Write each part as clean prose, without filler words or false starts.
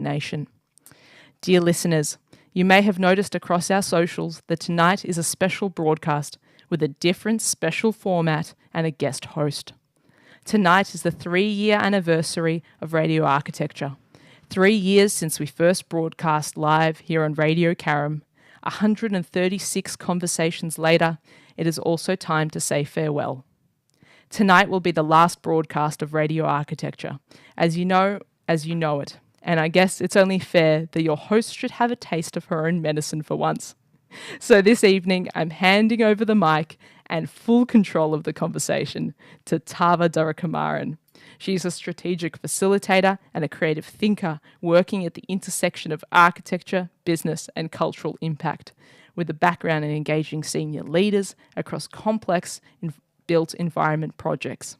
Nation. Dear listeners, you may have noticed across our socials that tonight is a special broadcast with a different special format and a guest host. Tonight is the 3-year anniversary of Radio Architecture. 3 years since we first broadcast live here on Radio Karam. 136 conversations later, it is also time to say farewell. Tonight will be the last broadcast of Radio Architecture, as you know it. And I guess it's only fair that your host should have a taste of her own medicine for once. So this evening, I'm handing over the mic and full control of the conversation to Tava Darakamaran. She's a strategic facilitator and a creative thinker working at the intersection of architecture, business, and cultural impact, with a background in engaging senior leaders across complex built environment projects.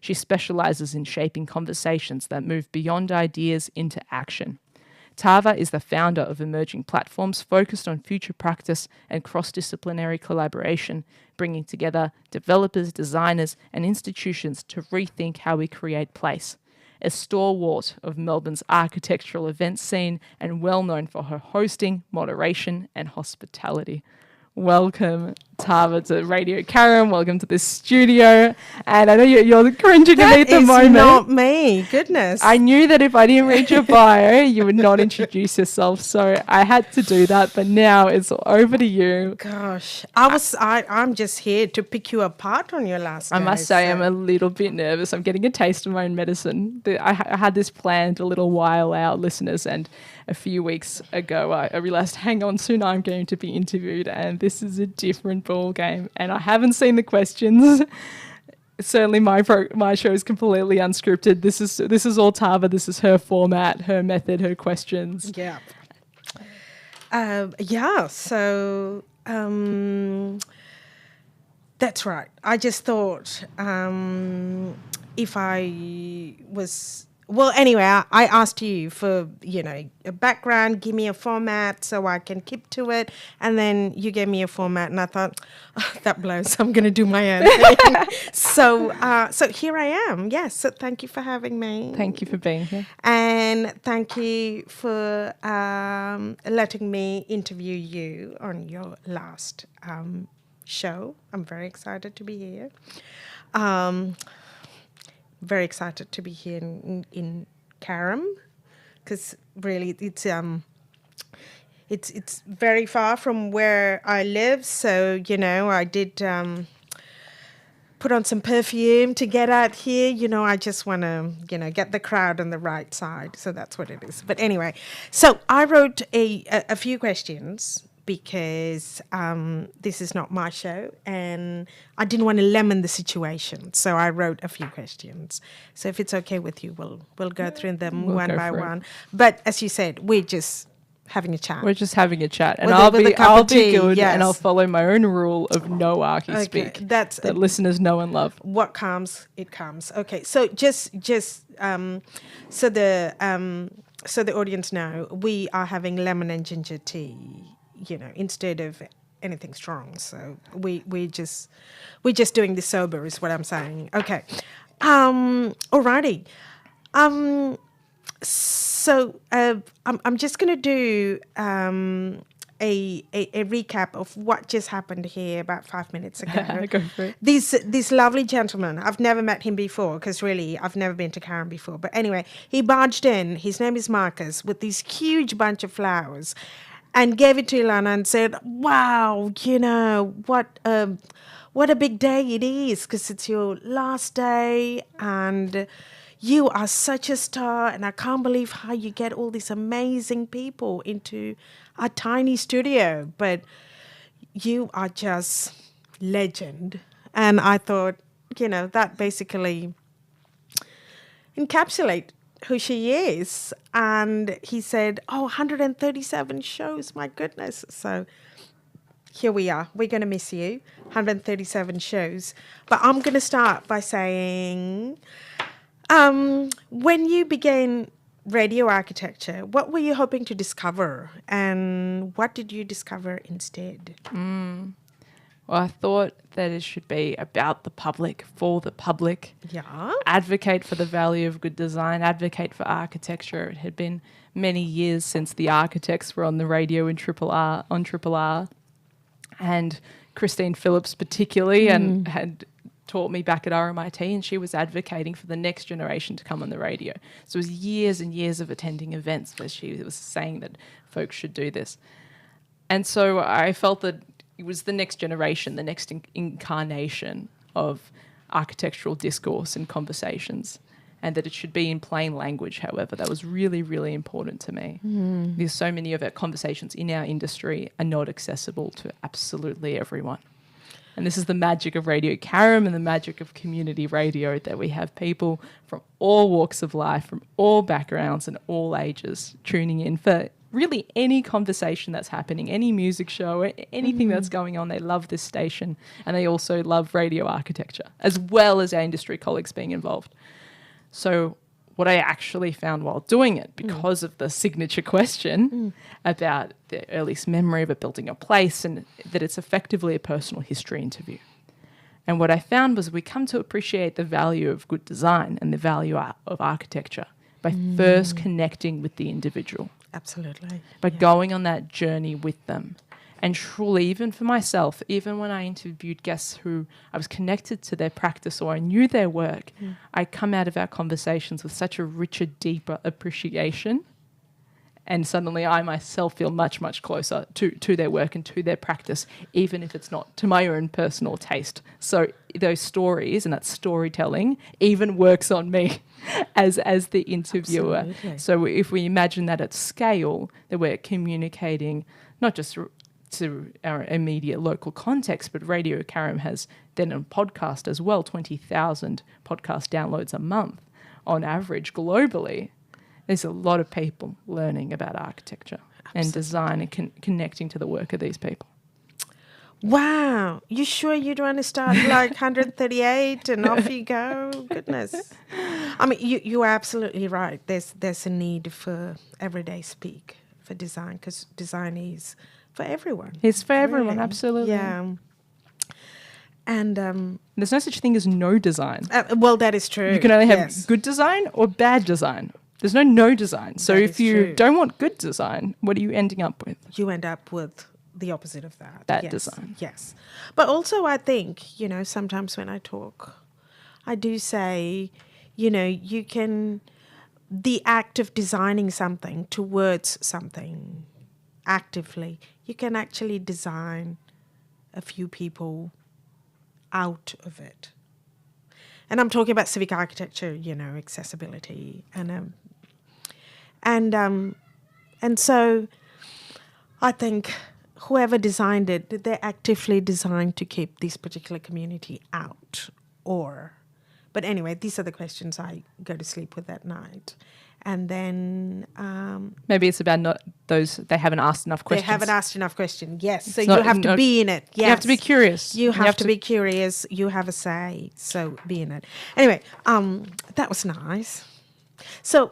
She specializes in shaping conversations that move beyond ideas into action. Tava is the founder of emerging platforms focused on future practice and cross-disciplinary collaboration, bringing together developers, designers, and institutions to rethink how we create place. A stalwart of Melbourne's architectural event scene and well known for her hosting, moderation, and hospitality. Welcome, Tava, to Radio Karam. Welcome to this studio. And I know you're cringing at me at the moment. That is not me. Goodness. I knew that if I didn't read your bio, you would not introduce yourself. So I had to do that. But now it's over to you. Gosh, I'm just here to pick you apart on your last day. I must say I'm a little bit nervous. I'm getting a taste of my own medicine. I had this planned a little while out, listeners, and a few weeks ago I realized, hang on, soon I'm going to be interviewed, and this is a different ball game. And I haven't seen the questions. Certainly my show is completely unscripted. This is all Tava. This is her format, her method, her questions. Yeah. So that's right. I just thought if I was... Well, anyway, I asked you for, a background, give me a format so I can keep to it. And then you gave me a format and I thought, that blows. I'm going to do my own thing. So here I am. Yes. So thank you for having me. Thank you for being here. And thank you for letting me interview you on your last show. I'm very excited to be here. Very excited to be here in Karam, because really it's very far from where I live. So I did put on some perfume to get out here. I just want to get the crowd on the right side. So that's what it is. But anyway, so I wrote a few questions, because this is not my show and I didn't want to lemon the situation. So I wrote a few questions. So if it's okay with you, we'll go through them one by one. But as you said, we're just having a chat. We're just having a chat. And I'll be good, yes. And I'll follow my own rule of no archi speak. That's that listeners know and love. What comes, it comes. Okay, so just so the audience know, we are having lemon and ginger tea, instead of anything strong. So we're just doing this sober is what I'm saying. Okay. Alrighty. So I'm just going to do a recap of what just happened here about 5 minutes ago. Go for it. This lovely gentleman, I've never met him before, because really I've never been to Karen before. But anyway, he barged in. His name is Marcus, with this huge bunch of flowers, and gave it to Ilana and said, wow, what a big day it is, because it's your last day and you are such a star, and I can't believe how you get all these amazing people into a tiny studio, but you are just legend. And I thought, that basically encapsulate who she is. And he said, 137 shows, my goodness. So here we are. We're going to miss you. 137 shows. But I'm going to start by saying, when you began radio architecture, what were you hoping to discover? And what did you discover instead? Well, I thought that it should be about the public, for the public. Yeah. Advocate for the value of good design, advocate for architecture. It had been many years since the architects were on the radio in Triple R, and Christine Phillips particularly, and had taught me back at RMIT, and she was advocating for the next generation to come on the radio. So it was years and years of attending events where she was saying that folks should do this. And so I felt that it was the next generation, the next incarnation of architectural discourse and conversations, and that it should be in plain language, however. That was really, really important to me. Because so many of our conversations in our industry are not accessible to absolutely everyone. And this is the magic of Radio Karam and the magic of community radio, that we have people from all walks of life, from all backgrounds and all ages tuning in for really any conversation that's happening, any music show, anything that's going on. They love this station, and they also love radio architecture, as well as our industry colleagues being involved. So what I actually found while doing it, because of the signature question about the earliest memory of it building a place, and that it's effectively a personal history interview. And what I found was we come to appreciate the value of good design and the value of architecture by first connecting with the individual. Absolutely. By going on that journey with them. And truly, even for myself, even when I interviewed guests who I was connected to their practice or I knew their work, I come out of our conversations with such a richer, deeper appreciation. And suddenly I myself feel much, much closer to their work and to their practice, even if it's not to my own personal taste. So those stories and that storytelling even works on me as the interviewer. Absolutely. So if we imagine that at scale, that we're communicating not just to our immediate local context, but Radio Karam has then a podcast as well, 20,000 podcast downloads a month on average globally. There's a lot of people learning about architecture and design and connecting to the work of these people. Wow. You sure you'd want to start like 138 and off you go? Goodness. I mean, you're absolutely right. There's a need for everyday speak for design, because design is for everyone. It's for everyone, Really. absolutely. Yeah. And there's no such thing as no design. well, that is true. You can only have Yes. good design or bad design. There's no design. So That if is you true. don't want good design, what are you ending up with? You end up with the opposite of that. Bad Yes. design. Yes. But also I think, sometimes when I talk, I do say, you can, the act of designing something towards something actively, you can actually design a few people out of it. And I'm talking about civic architecture, accessibility, and so I think whoever designed it, they actively designed to keep this particular community out, but anyway, these are the questions I go to sleep with at night. And then Maybe it's about not those, they haven't asked enough questions. they haven't asked enough questions. Yes, so It's you not- have to no- be in it. Yes. You have to be curious. You have to be curious. You have a say. So be in it. Anyway, that was nice. So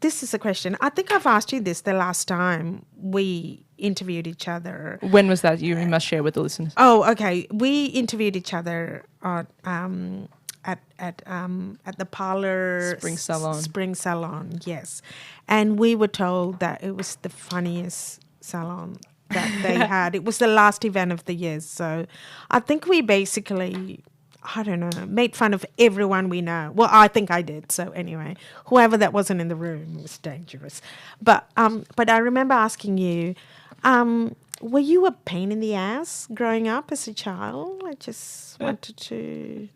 this is a question. I think I've asked you this the last time we interviewed each other. When was that? You must share with the listeners. Oh, okay. We interviewed each other at the parlor Spring Salon, yes. And we were told that it was the funniest salon that they had. It was the last event of the year. So I think we basically, I don't know, made fun of everyone we know. Well, I think I did. So anyway, whoever that wasn't in the room was dangerous. But I remember asking you, were you a pain in the ass growing up as a child? I just wanted to...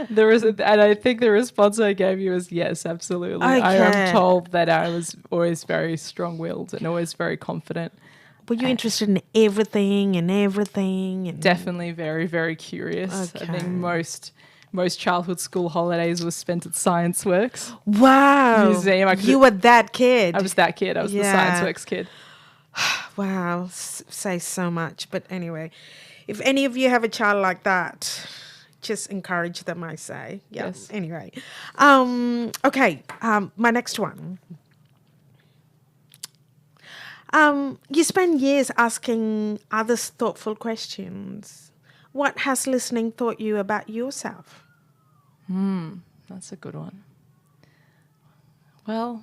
And I think the response I gave you was yes, absolutely. I Okay. am told that I was always very strong-willed and always very confident. Were you interested in everything? And Definitely very, very curious. I Okay. think most childhood school holidays were spent at Science Works. Wow. Museum. You were that kid. I was that kid. I was the Yeah. Science Works kid. Wow. Say so much. But anyway, if any of you have a child like that, just encourage them, I say. Yeah. Yes. Anyway. Okay. My next one. You spend years asking others thoughtful questions. What has listening taught you about yourself? That's a good one. Well,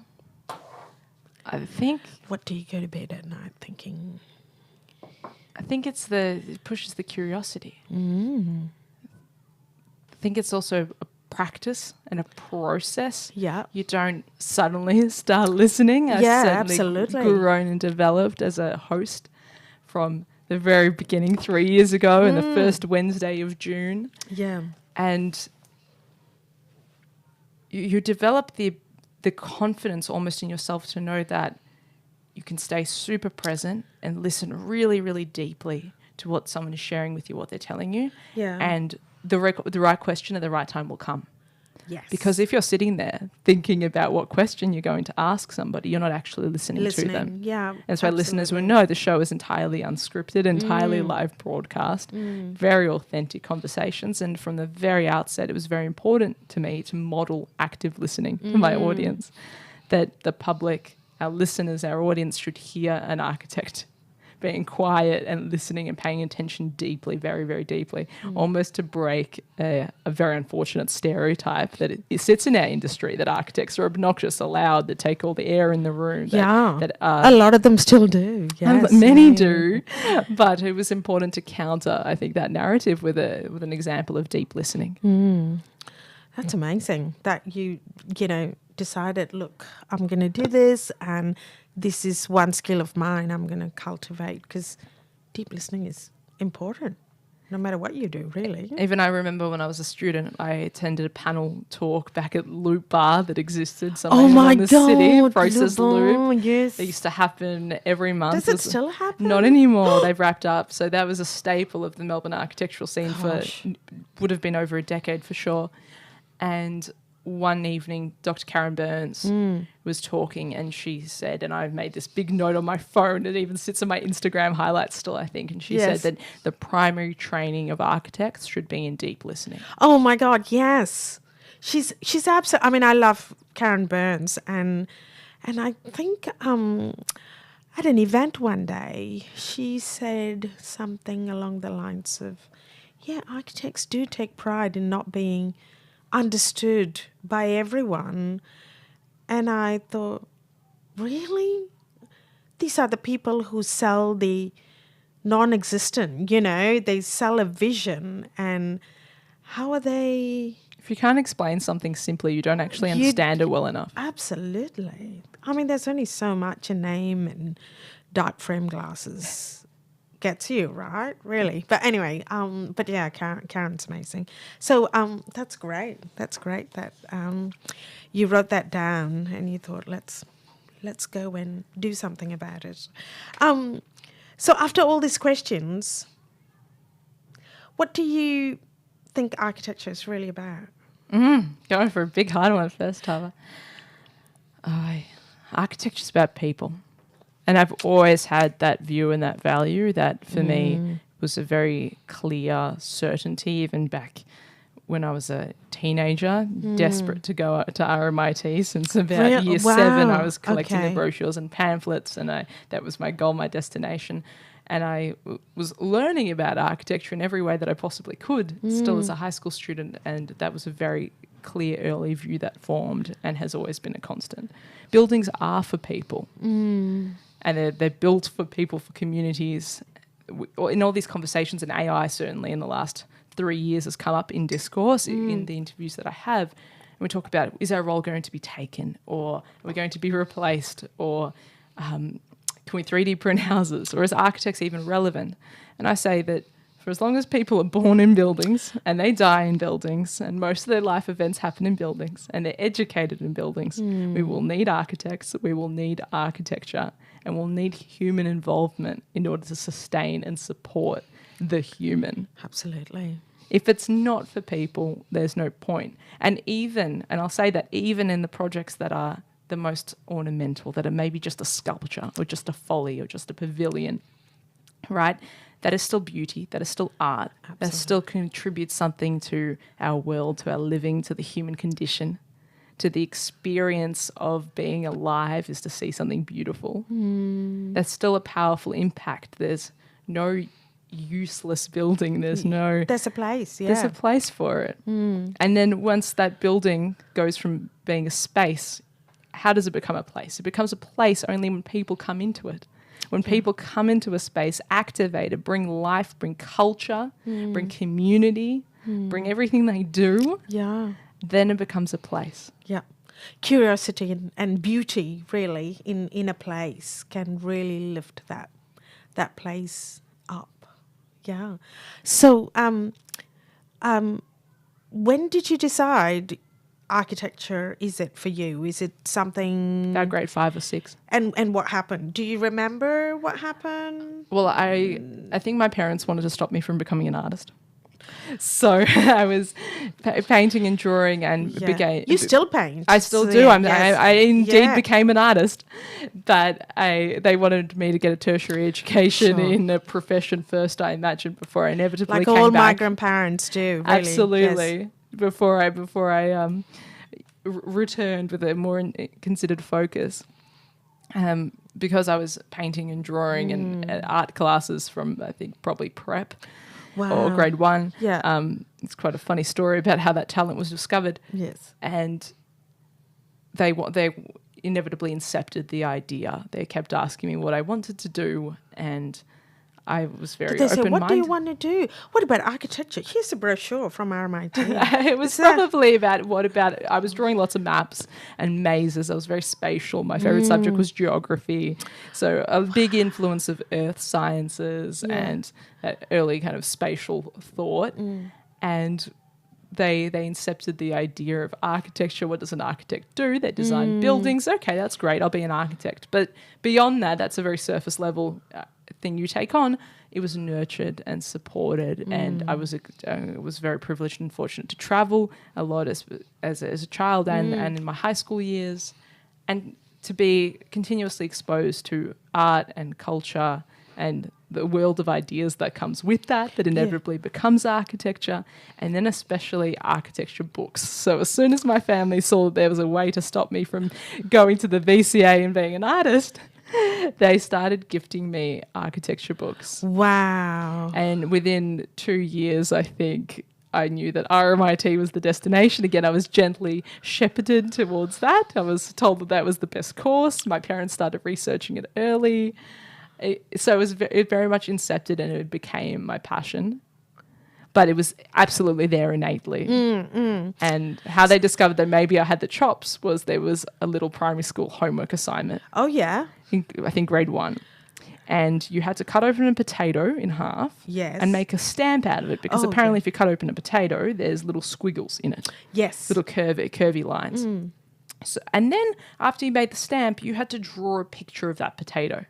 I think What do you go to bed at night thinking? it pushes the curiosity. I think it's also a practice and a process. Yeah. You don't suddenly start listening. I've Yeah, certainly absolutely. grown and developed as a host from the very beginning 3 years ago and the first Wednesday of June. Yeah. And you develop the confidence almost in yourself to know that you can stay super present and listen really, really deeply to what someone is sharing with you, what they're telling you. Yeah. And the right question at the right time will come. Yes. Because if you're sitting there thinking about what question you're going to ask somebody, you're not actually listening to them. Yeah. And so listeners will know the show is entirely unscripted, entirely live broadcast, very authentic conversations. And from the very outset, it was very important to me to model active listening to my audience, that the public, our listeners, our audience should hear an architect being quiet and listening and paying attention deeply, very, very deeply, almost to break a very unfortunate stereotype that it sits in our industry, that architects are obnoxious, loud, that take all the air in the room. A lot of them still do. Yes. Many do. But it was important to counter, I think, that narrative with an example of deep listening. That's amazing that you decided, look, I'm going to do this, and this is one skill of mine I'm going to cultivate, because deep listening is important no matter what you do, really. Even I remember when I was a student, I attended a panel talk back at Loop Bar that existed somewhere in the city, Process Loop. Yes. It used to happen every month. Does it still happen? Not anymore. They've wrapped up. So that was a staple of the Melbourne architectural scene would have been over a decade for sure. And one evening, Dr. Karen Burns was talking, and she said, and I've made this big note on my phone, it even sits on my Instagram highlights still, I think, and she said that the primary training of architects should be in deep listening. Oh my God, yes. She's absolutely, I mean, I love Karen Burns, and I think at an event one day, she said something along the lines of, yeah, architects do take pride in not being understood by everyone. And I thought, really? These are the people who sell the non-existent, they sell a vision, and how are they? If you can't explain something simply, you don't actually understand it well enough. Absolutely. I mean, there's only so much a name and dark frame glasses gets you, right? Really. But anyway, but yeah, Karen's amazing. So that's great. That's great that you wrote that down and you thought, let's go and do something about it. So after all these questions, what do you think architecture is really about? Going for a big hard one first, Tava. Architecture's about people. And I've always had that view and that value that for me was a very clear certainty, even back when I was a teenager, desperate to go to RMIT since about year 7. I was collecting the brochures and pamphlets, and that was my goal, my destination. And I was learning about architecture in every way that I possibly could, still as a high school student, and that was a very clear early view that formed and has always been a constant. Buildings are for people. And they're built for people, for communities. In all these conversations, and AI certainly in the last 3 years has come up in discourse in the interviews that I have. And we talk about, is our role going to be taken, or are we going to be replaced, or can we 3D print houses, or is architects even relevant? And I say that for as long as people are born in buildings and they die in buildings and most of their life events happen in buildings and they're educated in buildings, we will need architects, we will need architecture, and we'll need human involvement in order to sustain and support the human. Absolutely. If it's not for people, there's no point. And I'll say that even in the projects that are the most ornamental, that are maybe just a sculpture or just a folly or just a pavilion, right? That is still beauty, that is still art, that still contributes something to our world, to our living, to the human condition, to the experience of being alive is to see something beautiful. That's still a powerful impact. There's no useless building. There's There's a place, yeah. there's a place for it. And then once that building goes from being a space, how does it become a place? It becomes a place only when people come into it. When people come into a space, activate it, bring life, bring culture, bring community, bring everything they do, then it becomes a place. Yeah. Curiosity and beauty, really, in a place can really lift that place up. Yeah. So, when did you decide architecture is it for you? Is it something... About grade 5 or 6. And what happened? Do you remember what happened? Well, I think my parents wanted to stop me from becoming an artist. So I was painting and drawing and began... You still paint. I still do. Yes. I indeed became an artist, but they wanted me to get a tertiary education in a profession first, I imagine, before I inevitably came back. Like all migrant parents do, really. Absolutely. Yes. Before I returned with a more considered focus. Because I was painting and drawing and art classes from, I think, probably prep. Wow. Or grade 1. Yeah. It's quite a funny story about how that talent was discovered. Yes. And they inevitably incepted the idea. They kept asking me what I wanted to do, and I was very open-minded. Say, what do you want to do? What about architecture? Here's a brochure from RMIT. It was probably about I was drawing lots of maps and mazes. I was very spatial. My favorite subject was geography. So a big influence of earth sciences and that early kind of spatial thought. And they incepted the idea of architecture. What does an architect do? They design buildings. Okay, that's great. I'll be an architect. But beyond that, that's a very surface level thing you take on. It was nurtured and supported, and I was very privileged and fortunate to travel a lot as a child and in my high school years, and to be continuously exposed to art and culture and the world of ideas that comes with that inevitably becomes architecture, and then especially architecture books. So as soon as my family saw that there was a way to stop me from going to the VCA and being an artist, they started gifting me architecture books. Wow. And within 2 years, I think, I knew that RMIT was the destination. Again, I was gently shepherded towards that. I was told that was the best course. My parents started researching it early. So it was very much incepted, and it became my passion. But it was absolutely there innately. And how they discovered that maybe I had the chops was there was a little primary school homework assignment. Oh, yeah? I think grade 1. And you had to cut open a potato in half and make a stamp out of it, because apparently if you cut open a potato, there's little squiggles in it. Yes. Little curvy lines. So, and then after you made the stamp, you had to draw a picture of that potato.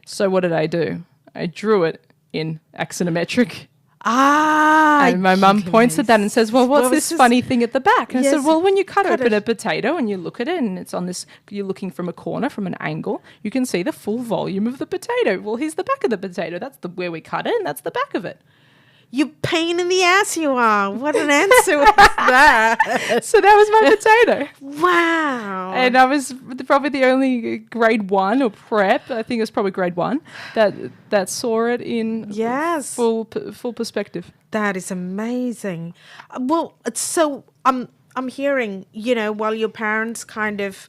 So what did I do? I drew it in axonometric. And my mum points at that and says, well, what's this funny thing at the back? And I said, well, when you cut open a potato and you look at it and it's on this, you're looking from a corner, from an angle, you can see the full volume of the potato. Well, here's the back of the potato. That's where we cut it, and that's the back of it. You pain in the ass you are. What an answer was that? So that was my potato. Wow. And I was probably the only grade 1 or prep, I think it was probably grade 1, that saw it in full perspective. That is amazing. Well, so I'm hearing, while your parents kind of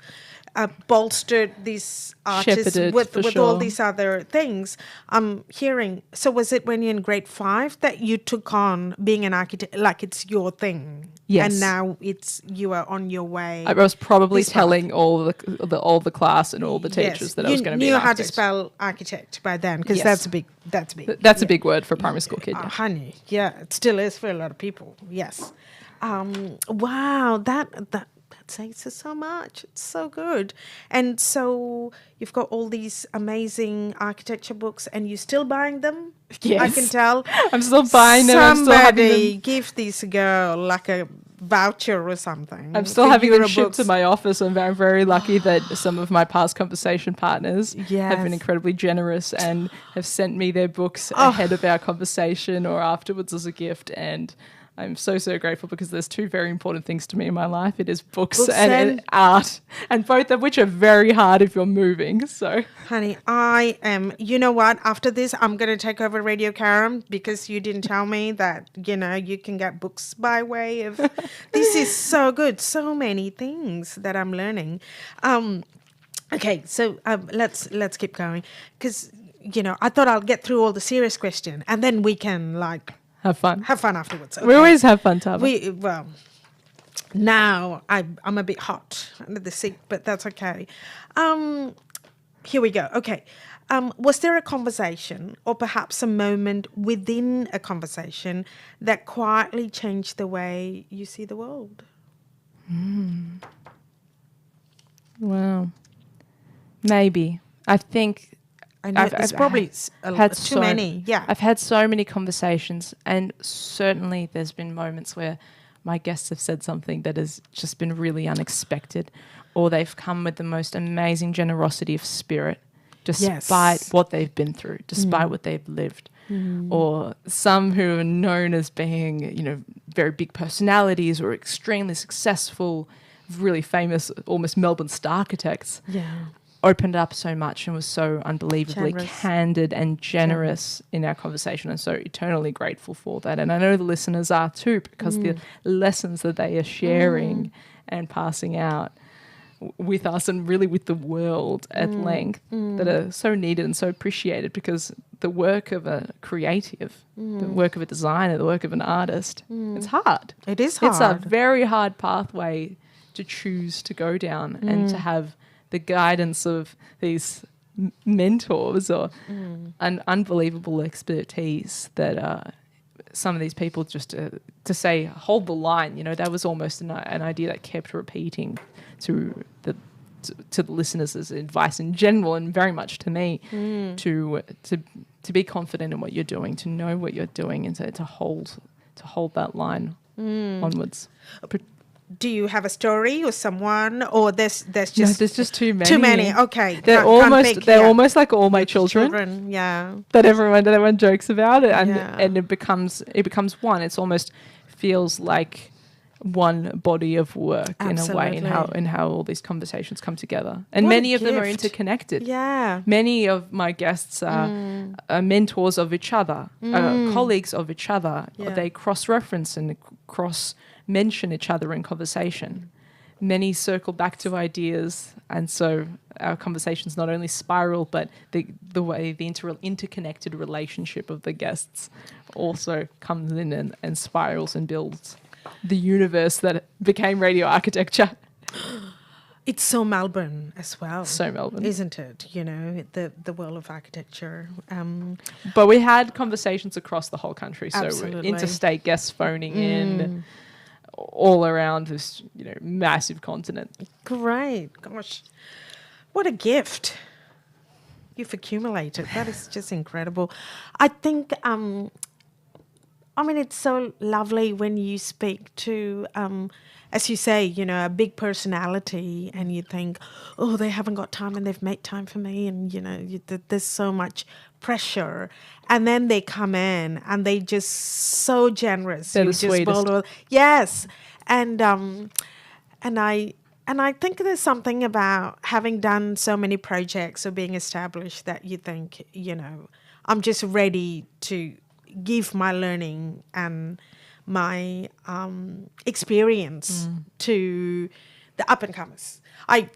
bolstered these artists with all these other things, I'm hearing, so was it when you're in grade 5 that you took on being an architect, like it's your thing? Yes. And now you are on your way. I was probably telling all the class and all the teachers that I was going to be an architect. You knew how to spell architect by then, because that's big. That's a big word for a primary school kid. Honey, it still is for a lot of people. Yes. Wow, that says so much. It's so good. And so you've got all these amazing architecture books, and you're still buying them? Yes. I can tell. I'm still buying them. Somebody give this girl like a voucher or something. I'm still having them shipped to my office. I'm very, very lucky that some of my past conversation partners have been incredibly generous and have sent me their books ahead of our conversation or afterwards as a gift. And I'm so grateful because there's two very important things to me in my life. It is books Books and art, and both of which are very hard if you're moving. So, Honey, I am, you know what? After this, I'm going to take over Radio Karen because you didn't tell me that, you can get books by way of. This is so good. So many things that I'm learning. Okay, so let's keep going because, I thought I'll get through all the serious question and then we can have fun. have fun afterwards. Okay. We always have fun, Tava. Well, now I'm a bit hot under the seat, but that's okay. Here we go. Okay. Was there a conversation or perhaps a moment within a conversation that quietly changed the way you see the world? Wow. Maybe. I think I know it's probably too many. Yeah. I've had so many conversations, and certainly there's been moments where my guests have said something that has just been really unexpected, or they've come with the most amazing generosity of spirit despite what they've been through, despite what they've lived. Or some who are known as being, very big personalities or extremely successful, really famous, almost Melbourne star architects. Yeah. Opened up so much and was so unbelievably candid and generous in our conversation, and so eternally grateful for that. And I know the listeners are too, because the lessons that they are sharing and passing out with us and really with the world at length that are so needed and so appreciated, because the work of a creative, the work of a designer, the work of an artist, it's hard. It is hard. It's a very hard pathway to choose to go down and to have the guidance of these mentors or an unbelievable expertise that some of these people just to say, hold the line, that was almost an idea that kept repeating to the listeners as advice in general, and very much to me, to be confident in what you're doing, to know what you're doing, and to hold that line onwards. Do you have a story or someone, or there's just there's just too many. Too many. Okay, they're almost like all my children. Yeah, that everyone jokes about it, and it becomes one. It's almost feels like one body of work. Absolutely. In a way, in how all these conversations come together, and What many a of them are gift. interconnected. Yeah, many of my guests are mentors of each other, colleagues of each other. Yeah. They cross-reference and cross-mention each other in conversation. Many circle back to ideas, and so our conversations not only spiral, but the way the interconnected relationship of the guests also comes in and spirals and builds the universe that became radio architecture. it's so Melbourne as well. So Melbourne, isn't it? The world of architecture. But we had conversations across the whole country, so Absolutely. interstate guests phoning in all around this, massive continent. Great, gosh, what a gift you've accumulated. That is just incredible. I think. It's so lovely when you speak to, as you say, a big personality, and you think, oh, they haven't got time and they've made time for me, and, there's so much pressure. And then they come in and they just so generous. They're the sweetest. Yes. And I think there's something about having done so many projects or being established that you think, I'm just ready to give my learning and my experience to the up and comers.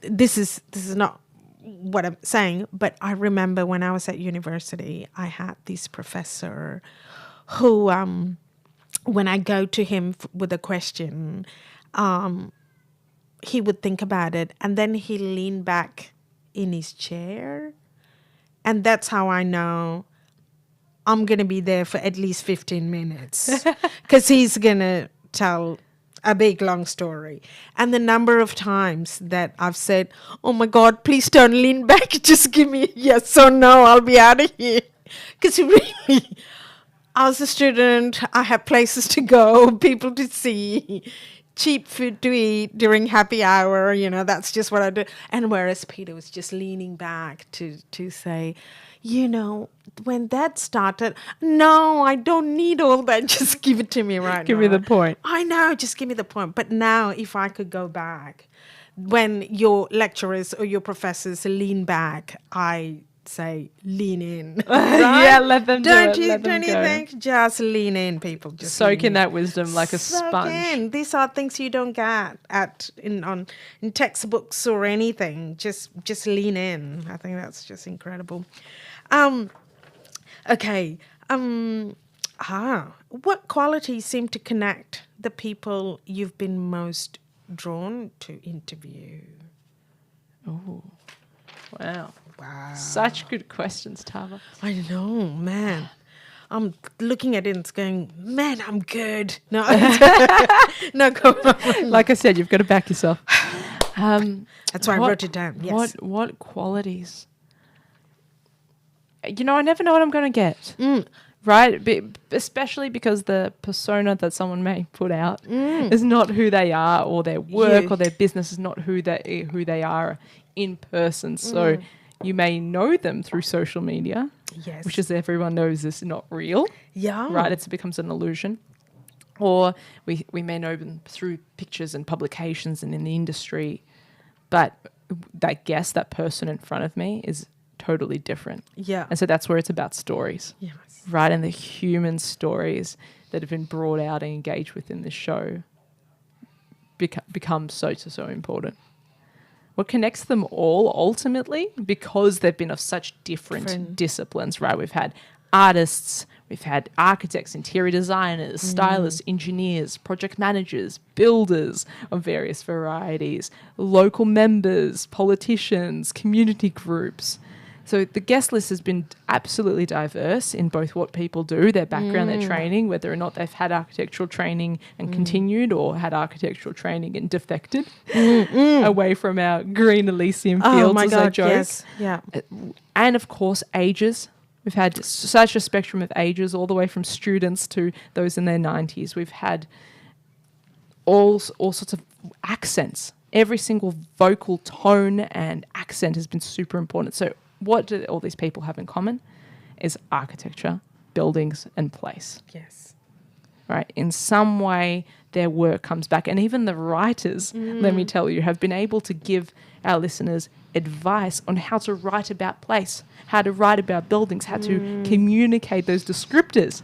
This is not what I'm saying, but I remember when I was at university, I had this professor who, when I go to him with a question, he would think about it, and then he leaned back in his chair, and that's how I know I'm going to be there for at least 15 minutes because he's going to tell a big, long story. And the number of times that I've said, oh, my God, please don't lean back. Just give me a yes or no. I'll be out of here. Because really, I was a student. I had places to go, people to see. cheap food to eat during happy hour. That's just what I do. And whereas Peter was just leaning back to say, when that started, no, I don't need all that. Just give it to me right now. Give me the point. I know, just give me the point. But now if I could go back, when your lecturers or your professors lean back, I say lean in. Right? Yeah, let them do it. Don't you think? Just lean in, people. Just soak lean in that wisdom like a Soak sponge. in. These are things you don't get in textbooks or anything. Just lean in. I think that's just incredible. Okay. What qualities seem to connect the people you've been most drawn to interview? Oh, wow. Wow. Such good questions, Tava. I know, man. I'm looking at it and it's going, man, I'm good. No, no, go on. Like I said, you've got to back yourself. That's why I wrote it down. Yes. What qualities? I never know what I'm going to get. Right? Especially because the persona that someone may put out is not who they are, or their work or their business is not who they are in person. So you may know them through social media, which, as everyone knows, is not real. Yeah. Right? It becomes an illusion. Or we may know them through pictures and publications and in the industry, but that person in front of me is totally different. Yeah. And so that's where it's about stories. Yes. Right? And the human stories that have been brought out and engaged with in this show become so important. What connects them all ultimately, because they've been of such different disciplines, right? We've had artists, we've had architects, interior designers, stylists, engineers, project managers, builders of various varieties, local members, politicians, community groups. So the guest list has been absolutely diverse in both what people do, their background, their training, whether or not they've had architectural training and continued, or had architectural training and defected away from our green Elysium fields, as I joke. Yes. Yeah. And of course, ages. We've had such a spectrum of ages, all the way from students to those in their 90s. We've had all sorts of accents. Every single vocal tone and accent has been super important. So what do all these people have in common is architecture, buildings, and place. Yes. Right? In some way, their work comes back. And even the writers, let me tell you, have been able to give our listeners advice on how to write about place, how to write about buildings, how to communicate those descriptors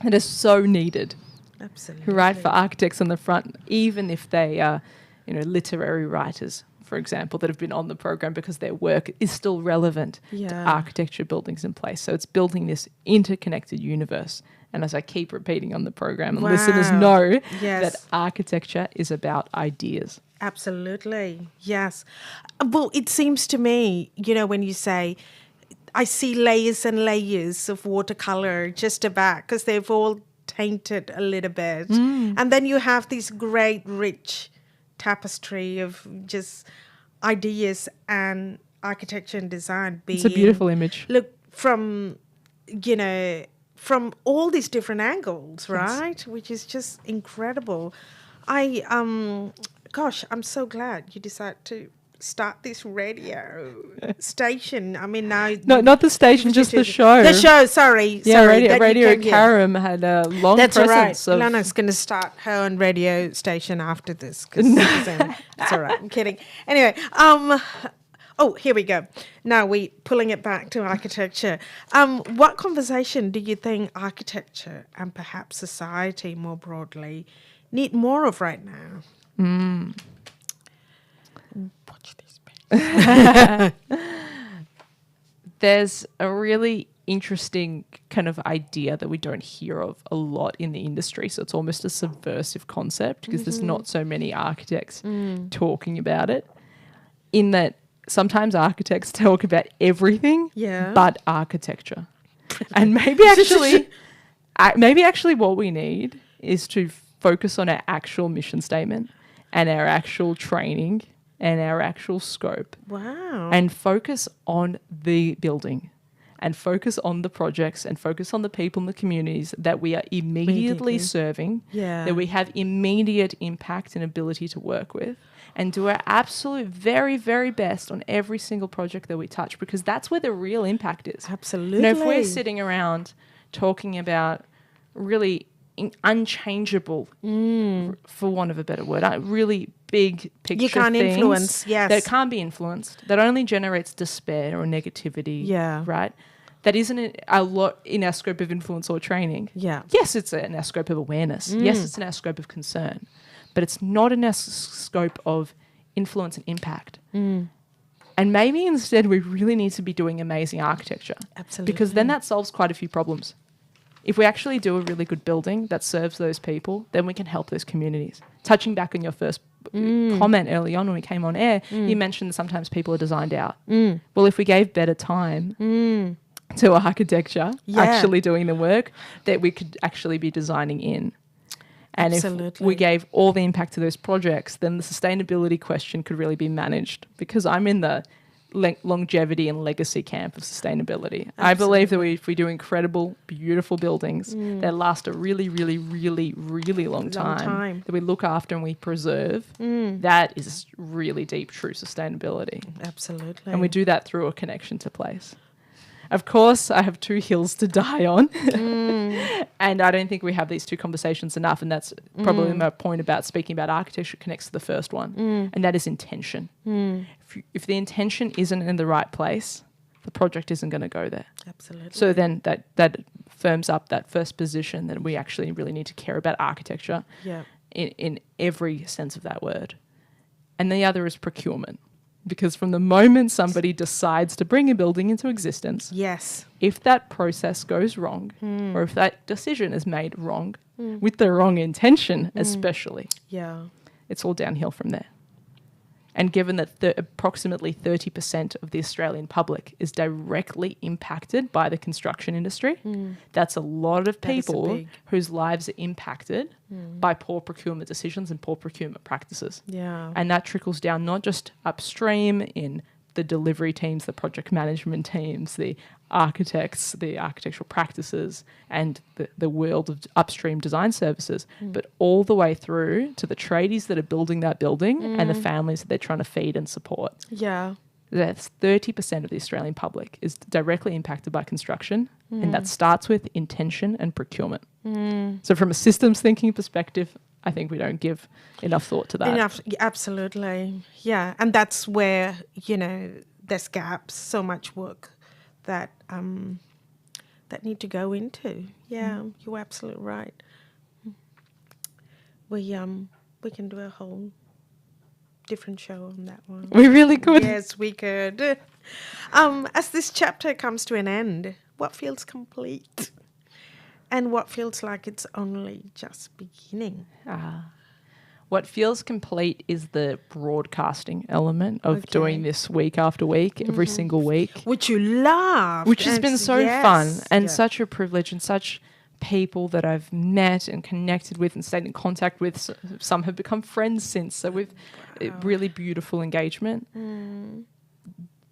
that are so needed. Absolutely. Right? For architects on the front, even if they are, literary writers, for example, that have been on the program, because their work is still relevant to architecture, buildings, and place. So it's building this interconnected universe. And as I keep repeating on the program, and listeners know that architecture is about ideas. Absolutely. Yes. Well, it seems to me, when you say, I see layers and layers of watercolor just about, because they've all tainted a little bit. And then you have this great, rich tapestry of just ideas and architecture and design. It's a beautiful image. Look, from all these different angles, right? Yes. Which is just incredible. I'm so glad you decided to start this radio station. I mean, now... No, not the station, just the show. The show, sorry. Yeah, Radio Karam had a long presence. That's all right. Ilana's going to start her own radio station after this. It's all right. I'm kidding. Anyway, here we go. Now we're pulling it back to architecture. What conversation do you think architecture and perhaps society more broadly need more of right now? Watch this. There's a really interesting kind of idea that we don't hear of a lot in the industry. So it's almost a subversive concept, because there's not so many architects talking about it, in that sometimes architects talk about everything but architecture. And maybe actually what we need is to focus on our actual mission statement and our actual training and our actual scope. Wow. And focus on the building and focus on the projects and focus on the people in the communities that we are immediately serving, that we have immediate impact and ability to work with, and do our absolute very, very best on every single project that we touch, because that's where the real impact is. Absolutely. You know, if we're sitting around talking about really unchangeable, for want of a better word, really big picture you can't things influence, that can't be influenced, that only generates despair or negativity, right? That isn't a lot in our scope of influence or training. Yeah. Yes, it's in our scope of awareness. Yes, it's in our scope of concern. But it's not in our scope of influence and impact. And maybe instead we really need to be doing amazing architecture. Absolutely. Because then that solves quite a few problems. If we actually do a really good building that serves those people, then we can help those communities. Touching back on your first comment early on when we came on air, you mentioned sometimes people are designed out. Well, if we gave better time to architecture, actually doing the work, that we could actually be designing in. And if we gave all the impact to those projects, then the sustainability question could really be managed, because I'm in the longevity and legacy camp of sustainability. Absolutely. I believe that if we do incredible, beautiful buildings that last a really, really, really, really long time, that we look after and we preserve, that is really deep, true sustainability. Absolutely. And we do that through a connection to place. Of course, I have 2 hills to die on. And I don't think we have these 2 conversations enough. And that's probably my point about speaking about architecture connects to the first one. And that is intention. If the intention isn't in the right place, the project isn't going to go there. Absolutely. So then that firms up that first position that we actually really need to care about architecture in every sense of that word. And the other is procurement. Because from the moment somebody decides to bring a building into existence, if that process goes wrong, or if that decision is made wrong, with the wrong intention especially, it's all downhill from there. And given that approximately 30% of the Australian public is directly impacted by the construction industry, that's a lot of people whose lives are impacted by poor procurement decisions and poor procurement practices. And that trickles down not just upstream in the delivery teams, the project management teams, the architects, the architectural practices, and the world of upstream design services, but all the way through to the tradies that are building that building and the families that they're trying to feed and support. That's 30% of the Australian public is directly impacted by construction, and that starts with intention and procurement. So from a systems thinking perspective, I think we don't give enough thought to that. Absolutely. Yeah. And that's where, there's gaps, so much work that that need to go into. You're absolutely right. We can do a whole different show on that one. We really could. Yes, we could. As this chapter comes to an end, what feels complete? And what feels like it's only just beginning? What feels complete is the broadcasting element of doing this week after week, every single week. Which you love. Which has been so fun and such a privilege, and such people that I've met and connected with and stayed in contact with. Some have become friends since. So we've really beautiful engagement.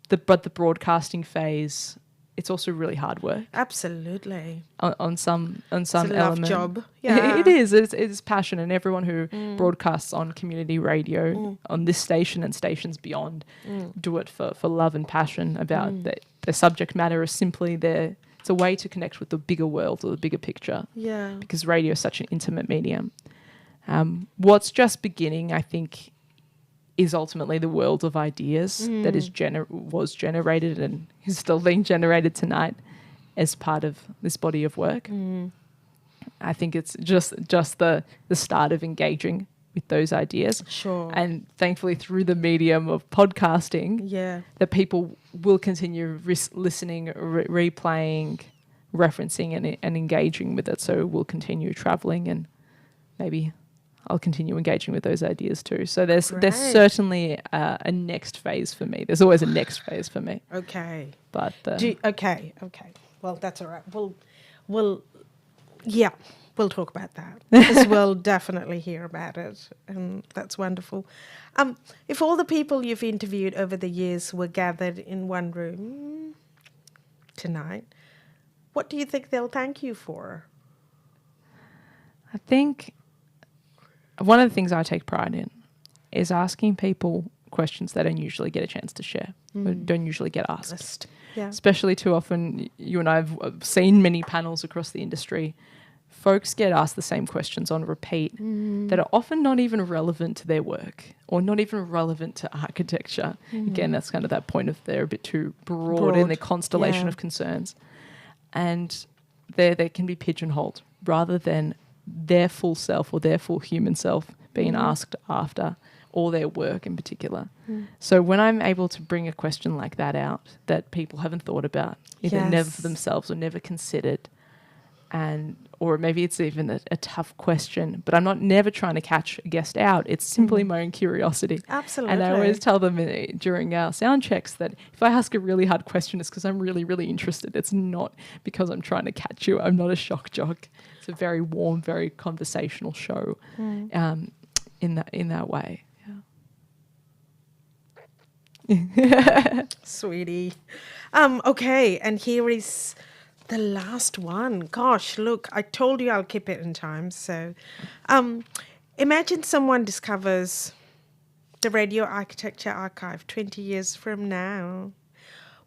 But the broadcasting phase, it's also really hard work. Absolutely. On some it's a element. Love job. Yeah. It is. It's passion, and everyone who broadcasts on community radio, on this station and stations beyond, do it for love and passion about the subject matter, is simply there. It's a way to connect with the bigger world or the bigger picture. Yeah. Because radio is such an intimate medium. What's just beginning, I think, is ultimately the world of ideas that was generated and is still being generated tonight as part of this body of work. I think it's just the start of engaging with those ideas. Sure. And thankfully through the medium of podcasting, that people will continue listening, replaying, referencing and engaging with it. So we'll continue travelling, and maybe I'll continue engaging with those ideas too. So there's certainly a next phase for me. There's always a next phase for me. Okay. But okay. Well, that's all right. We'll talk about that, because we'll definitely hear about it, and that's wonderful. If all the people you've interviewed over the years were gathered in one room, tonight, what do you think they'll thank you for? I think one of the things I take pride in is asking people questions they don't usually get a chance to share, or don't usually get asked. Yeah. Especially too often, you and I have seen many panels across the industry. Folks get asked the same questions on repeat that are often not even relevant to their work or not even relevant to architecture. Again, that's kind of that point of they're a bit too broad in their constellation of concerns. And they can be pigeonholed rather than their full self or their full human self being asked after, or their work in particular. So when I'm able to bring a question like that out that people haven't thought about, either never for themselves or never considered, or maybe it's even a tough question, but I'm never trying to catch a guest out. It's simply my own curiosity. Absolutely. And I always tell them during our sound checks that if I ask a really hard question, it's because I'm really, really interested. It's not because I'm trying to catch you. I'm not a shock jock. It's a very warm, very conversational show in that way. Yeah. Sweetie. Okay, and here is the last one. Gosh, look, I told you I'll keep it in time. So imagine someone discovers the Radio Architecture Archive 20 years from now.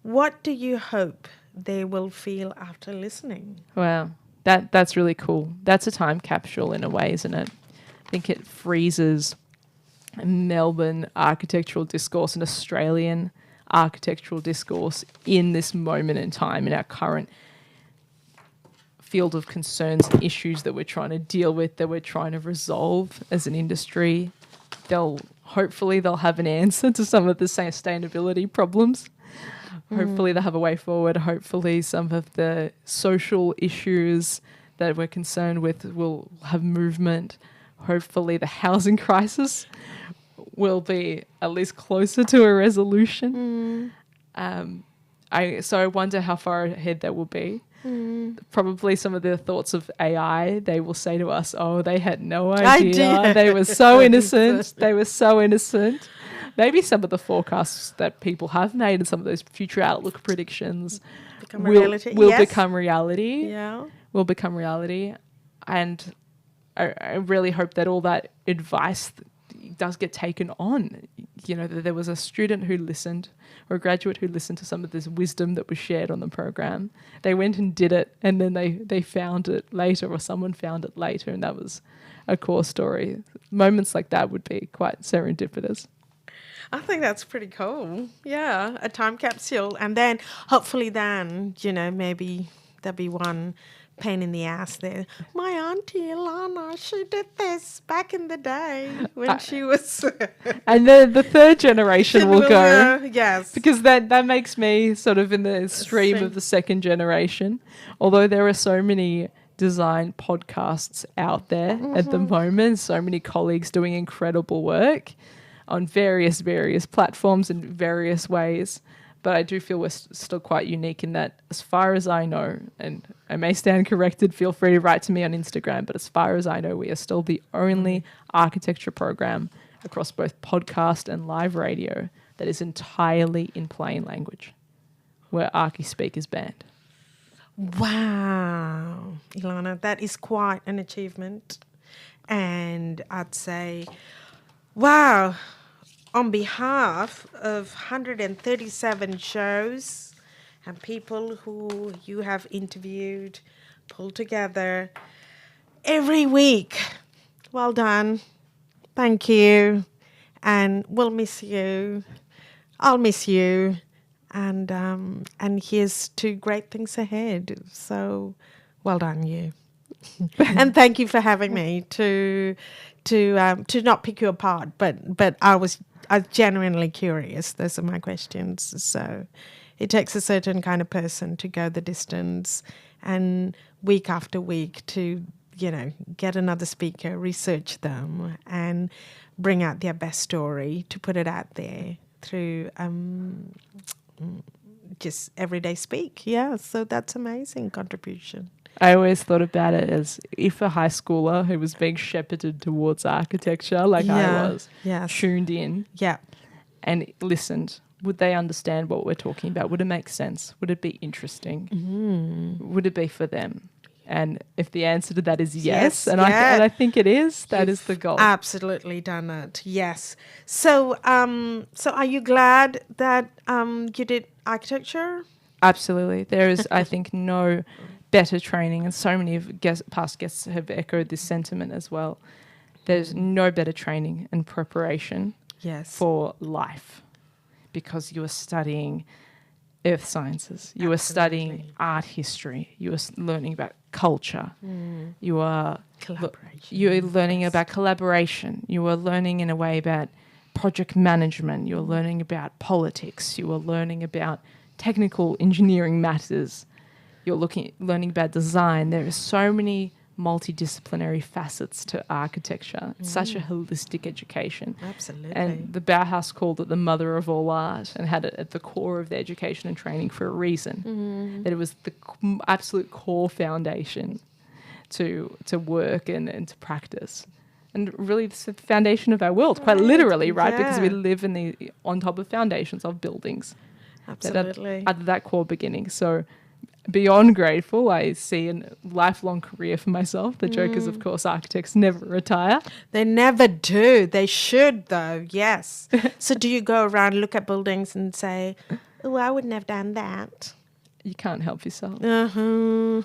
What do you hope they will feel after listening? Wow, that's really cool. That's a time capsule in a way, isn't it? I think it freezes Melbourne architectural discourse and Australian architectural discourse in this moment in time, in our current field of concerns and issues that we're trying to deal with, that we're trying to resolve as an industry. Hopefully they'll have an answer to some of the sustainability problems. Hopefully they'll have a way forward. Hopefully some of the social issues that we're concerned with will have movement. Hopefully the housing crisis will be at least closer to a resolution. So I wonder how far ahead that will be. Probably some of the thoughts of AI, they will say to us, oh, they had no idea. They were so innocent. They were so innocent. Maybe some of the forecasts that people have made and some of those future outlook predictions will become reality. Yeah. Will become reality. And I really hope that all that advice does get taken on. You know, that there was a student who listened or a graduate who listened to some of this wisdom that was shared on the program. They went and did it, and then they found it later, or someone found it later, and that was a core story. Moments like that would be quite serendipitous. I think that's pretty cool. Yeah, a time capsule. And then hopefully maybe there'll be one pain in the ass there. My auntie Ilana, she did this back in the day when she was... And the third generation will go. Yes. Because that makes me sort of in the stream of the second generation. Although there are so many design podcasts out there at the moment, so many colleagues doing incredible work on various platforms in various ways. But I do feel we're still quite unique in that, as far as I know, and I may stand corrected, feel free to write to me on Instagram, but as far as I know, we are still the only architecture program across both podcast and live radio that is entirely in plain language, where Archi-Speak is banned. Wow, Ilana, that is quite an achievement. And I'd say, wow, on behalf of 137 shows and people who you have interviewed, pulled together every week, well done. Thank you. And we'll miss you. I'll miss you. And here's to great things ahead. So well done, you. And thank you for having me to not pick you apart, but I was genuinely curious. Those are my questions. So it takes a certain kind of person to go the distance and week after week to, get another speaker, research them and bring out their best story, to put it out there through just everyday speak. Yeah, so that's amazing contribution. I always thought about it as if a high schooler who was being shepherded towards architecture, like I was, tuned in and listened would they understand what we're talking about? Would it make sense? Would it be interesting? Would it be for them? And if the answer to that is yes, and I think it is, that is the goal. Absolutely done it. Yes. So, so are you glad that you did architecture? Absolutely. There is, I think, no better training, and so many of past guests have echoed this sentiment as well. There's no better training and preparation for life, because you are studying earth sciences, you are studying art history, you are learning about culture, you are learning about collaboration, you are learning in a way about project management, you're learning about politics, you are learning about technical engineering matters, you're learning about design. There are so many multidisciplinary facets to architecture. It's such a holistic education. Absolutely. And the Bauhaus called it the mother of all art and had it at the core of their education and training for a reason. That it was the absolute core foundation to work and to practice. And really it's the foundation of our world, quite literally, right? Because we live on top of foundations of buildings. Absolutely. At that core beginning. So beyond grateful, I see a lifelong career for myself. The joke is, of course, architects never retire. They never do. They should, though. Yes. So do you go around, look at buildings and say, oh, I wouldn't have done that? You can't help yourself. You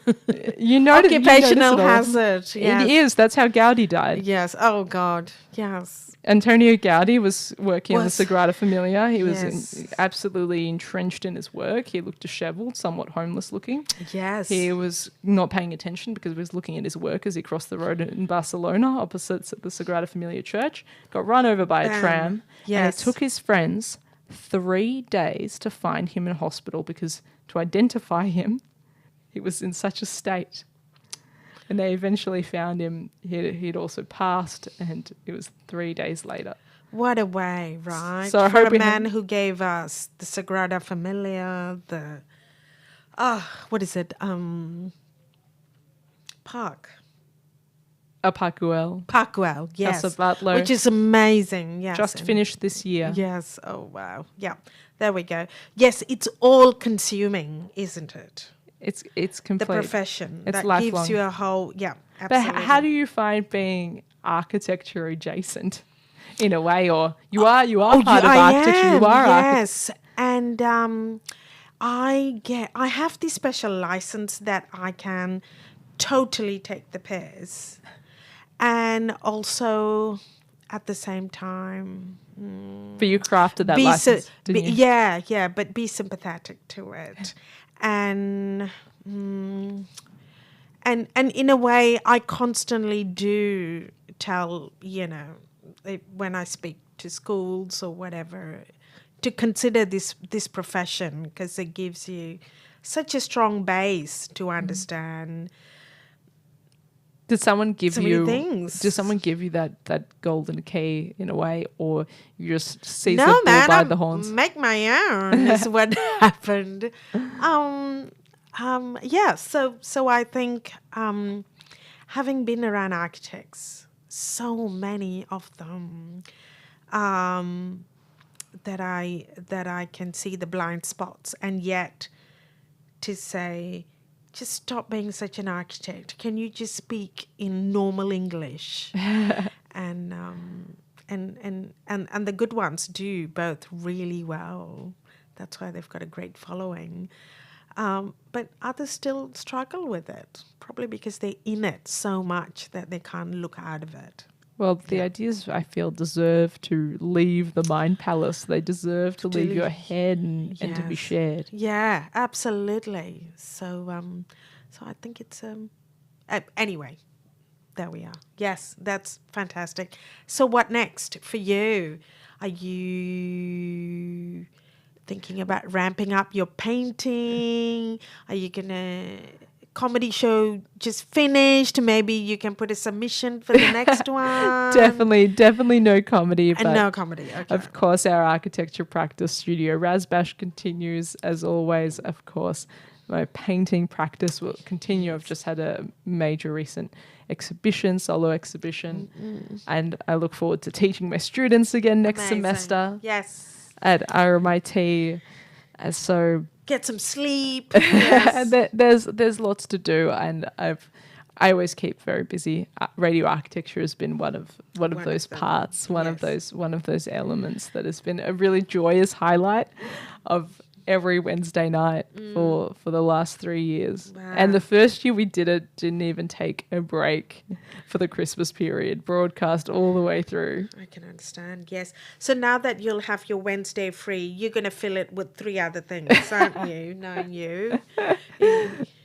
know, occupational hazard. Yes. It is. That's how Gaudi died. Yes. Oh, God. Yes. Antonio Gaudi was working on the Sagrada Familia. He was absolutely entrenched in his work. He looked dishevelled, somewhat homeless looking. Yes. He was not paying attention because he was looking at his work as he crossed the road in Barcelona opposite the Sagrada Familia church, got run over by a tram. Yes. And it took his friends 3 days to find him in hospital because to identify him, he was in such a state. And they eventually found him. He'd also passed, and it was 3 days later. What a way, right? So for a man who gave us the Sagrada Familia, what is it? Park. Park Güell, yes. Casa Batlló. Which is amazing, yes. Just finished this year. Yes, oh wow. Yeah, there we go. Yes, it's all consuming, isn't it? It's complete. The profession. It's that lifelong. gives you a whole, absolutely. But how do you find being architecture adjacent in a way, or you are part of architecture, you are yes. And I have this special license that I can totally take the piss. And also, at the same time... But you crafted that license, didn't you? Yeah, but be sympathetic to it. And in a way, I constantly do tell, when I speak to schools or whatever, to consider this profession, because it gives you such a strong base to understand. Did someone give you things. Did someone give you that golden key in a way, or you just seize the bull by the horns? Make my own is what happened. So I think having been around architects, so many of them, that I can see the blind spots, and yet to say, just stop being such an architect. Can you just speak in normal English? And the good ones do both really well. That's why they've got a great following. But others still struggle with it, probably because they're in it so much that they can't look out of it. Well, the ideas, I feel, deserve to leave the mind palace. They deserve to leave your head and to be shared. Yeah, absolutely. So I think it's... anyway, there we are. Yes, that's fantastic. So what next for you? Are you thinking about ramping up your painting? Are you going to... comedy show just finished? Maybe you can put a submission for the next one. Definitely no comedy. But no comedy, okay. Of course, our architecture practice studio, Razbash, continues as always. Of course, my painting practice will continue. I've just had a major recent solo exhibition, and I look forward to teaching my students again next semester. Yes. at RMIT. So Get some sleep. Yes. there's lots to do, and I always keep very busy. Radio architecture has been one of those parts, one of those elements that has been a really joyous highlight of every Wednesday night for the last 3 years. Wow. And the first year we did it, didn't even take a break for the Christmas period, broadcast all the way through. I can understand, yes. So now that you'll have your Wednesday free, you're going to fill it with 3 other things, aren't you? Knowing you.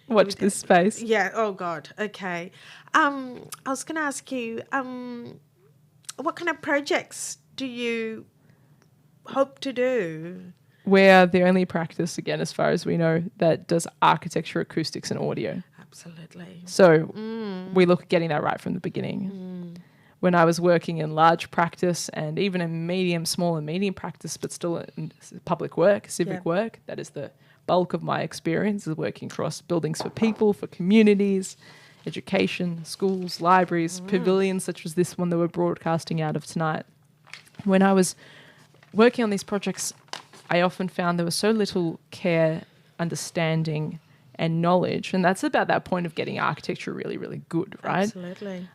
Watch this space. Yeah, oh God, okay. I was going to ask you, what kind of projects do you hope to do? We're the only practice, again, as far as we know, that does architecture, acoustics and audio. Absolutely. So we look at getting that right from the beginning. When I was working in large practice and even in small and medium practice, but still in public work, civic work, that is the bulk of my experience, is working across buildings for people, for communities, education, schools, libraries, pavilions such as this one that we're broadcasting out of tonight. When I was working on these projects, I often found there was so little care, understanding, and knowledge, and that's about that point of getting architecture really, really good, right? Absolutely.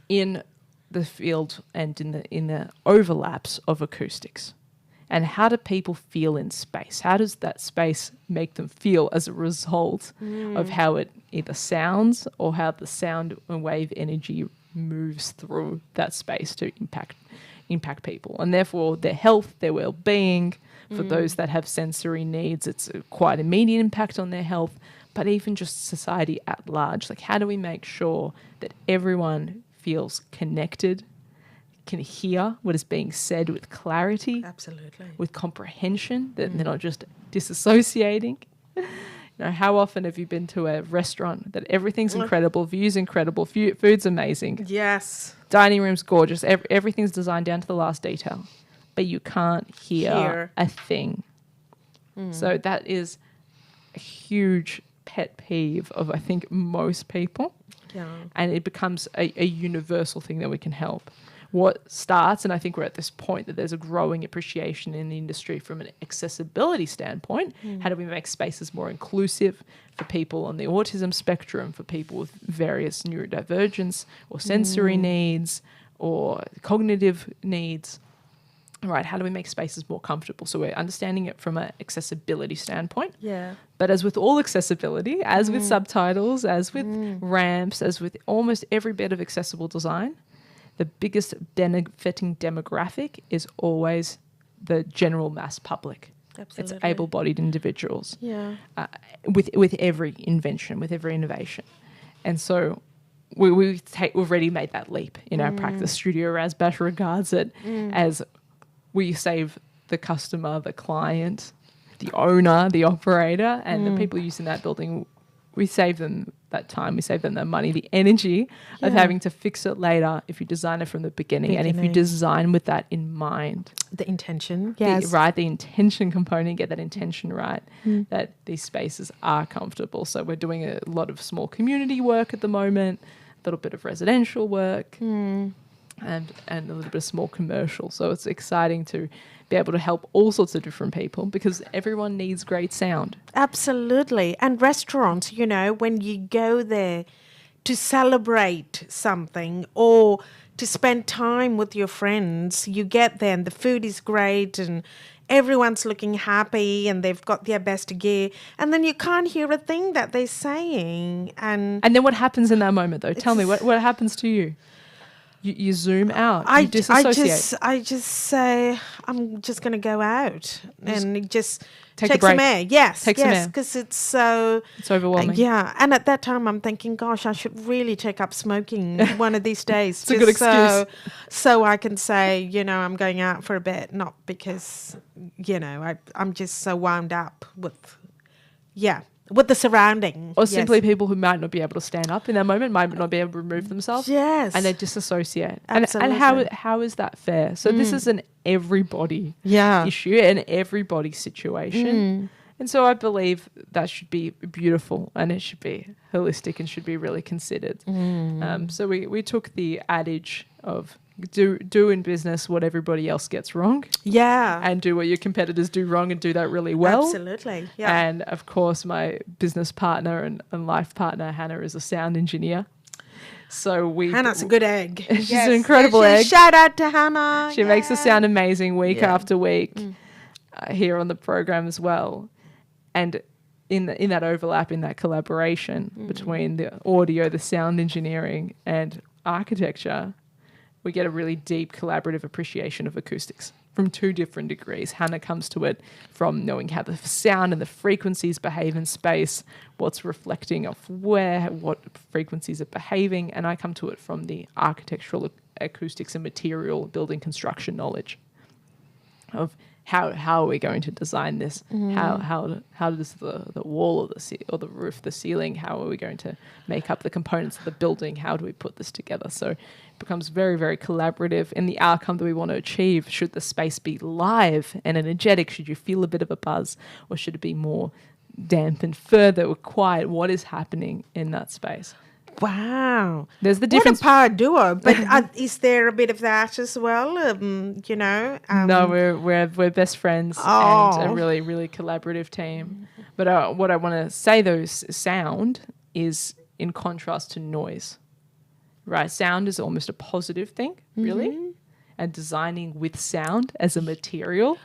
In the field and in the overlaps of acoustics, and how do people feel in space? How does that space make them feel as a result of how it either sounds or how the sound and wave energy moves through that space to impact people, and therefore their health, their well-being. For those that have sensory needs, it's a quite immediate impact on their health, but even just society at large. Like, how do we make sure that everyone feels connected, can hear what is being said with clarity, Absolutely, with comprehension, that they're not just disassociating? How often have you been to a restaurant that everything's incredible, view's incredible, food's amazing, yes, dining room's gorgeous, everything's designed down to the last detail, but you can't hear a thing. So that is a huge pet peeve of, I think, most people. Yeah. And it becomes a universal thing that we can help. What starts, and I think we're at this point that there's a growing appreciation in the industry from an accessibility standpoint. How do we make spaces more inclusive for people on the autism spectrum, for people with various neurodivergence or sensory needs or cognitive needs? Right, how do we make spaces more comfortable? So we're understanding it from an accessibility standpoint. Yeah. But as with all accessibility, as with subtitles, as with ramps, as with almost every bit of accessible design, the biggest benefiting demographic is always the general mass public. Absolutely. It's able-bodied individuals. Yeah. With every invention, with every innovation. And so we've already made that leap in our practice. Studio Razbash regards it as we save the customer, the client, the owner, the operator, and the people using that building. We save them that time, we save them that money, the energy of having to fix it later if you design it from the beginning. And if you design with that in mind. The intention, yes. The intention component, get that intention right, that these spaces are comfortable. So we're doing a lot of small community work at the moment, a little bit of residential work, and a little bit of small commercial. So it's exciting to be able to help all sorts of different people because everyone needs great sound. Absolutely. And restaurants, when you go there to celebrate something or to spend time with your friends, you get there and the food is great and everyone's looking happy and they've got their best gear, and then you can't hear a thing that they're saying. And then what happens in that moment, though? Tell me, what happens to you? You zoom out. You disassociate. I just say, I'm just going to go out and just take some air. Yes, some air. Because it's overwhelming. Yeah, and at that time I'm thinking, gosh, I should really take up smoking one of these days. It's a good excuse. So I can say, I'm going out for a bit, not because, I'm just so wound up with the surrounding. Or simply people who might not be able to stand up in that moment, might not be able to remove themselves. Yes. And they disassociate. Absolutely. And how is that fair? So this is an everybody issue and everybody situation. And so I believe that should be beautiful and it should be holistic and should be really considered. So we took the adage of do in business what everybody else gets wrong, Yeah. and do what your competitors do wrong and do that really well. Absolutely. Yeah. And of course, my business partner and life partner, Hannah, is a sound engineer. So Hannah's a good egg. She's an incredible egg. Shout out to Hannah. She makes us sound amazing week Yeah. after week here on the program as well. And in that overlap, in that collaboration between the audio, the sound engineering and architecture, we get a really deep collaborative appreciation of acoustics from two different degrees. Hannah comes to it from knowing how the sound and the frequencies behave in space, what's reflecting off where, what frequencies are behaving, and I come to it from the architectural acoustics and material building construction knowledge of how are we going to design this? How does the wall or the roof, the ceiling, how are we going to make up the components of the building? How do we put this together? So it becomes very, very collaborative in the outcome that we want to achieve. Should the space be live and energetic? Should you feel a bit of a buzz? Or should it be more damp and further or quiet? What is happening in that space? Wow. There's the difference. What a power duo. But is there a bit of that as well? No, we're best friends and a really, really collaborative team. But what I want to say, though, sound is in contrast to noise, right? Sound is almost a positive thing, really. And designing with sound as a material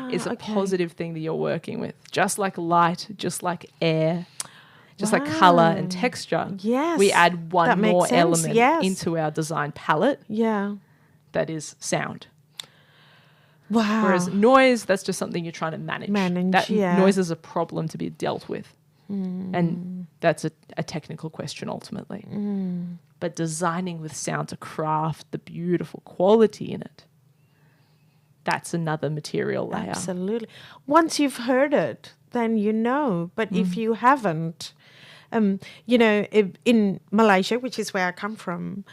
is a positive thing that you're working with. Just like light, just like air, just like colour and texture. Yes. We add one more element Yes. into our design palette. Yeah. That is sound. Wow. Whereas noise, that's just something you're trying to manage. That yeah. noise is a problem to be dealt with. And that's a technical question ultimately. But designing with sound to craft the beautiful quality in it, that's another material layer. Absolutely. Once you've heard it, then you know. But if you haven't, in Malaysia, which is where I come from,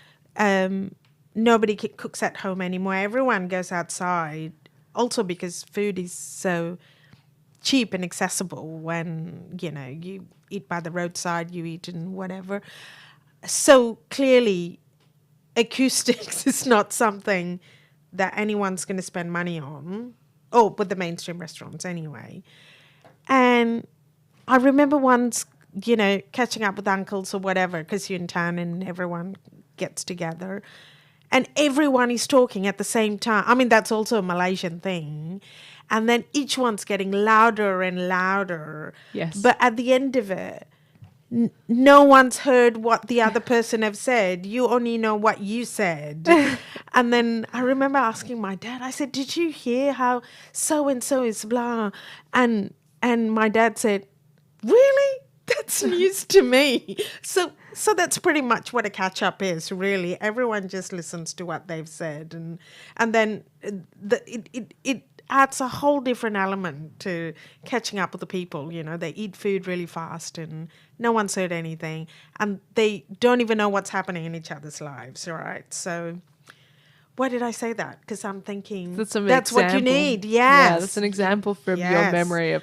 nobody cooks at home anymore. Everyone goes outside. Also because food is so cheap and accessible when, you eat by the roadside, you eat in whatever. So clearly, acoustics is not something that anyone's going to spend money on. Oh, with the mainstream restaurants anyway. And I remember once, catching up with uncles or whatever, because you're in town and everyone gets together. And everyone is talking at the same time. I mean, that's also a Malaysian thing. And then each one's getting louder and louder. Yes. But at the end of it, no one's heard what the other person have said. You only know what you said. And then I remember asking my dad, I said, did you hear how so-and-so is blah? And my dad said, really? That's news to me. So that's pretty much what a catch-up is, really. Everyone just listens to what they've said. And then it adds a whole different element to catching up with the people. They eat food really fast and no one's heard anything. And they don't even know what's happening in each other's lives, right? So why did I say that? Because I'm thinking that's what you need. Yes. Yeah, that's an example from your memory of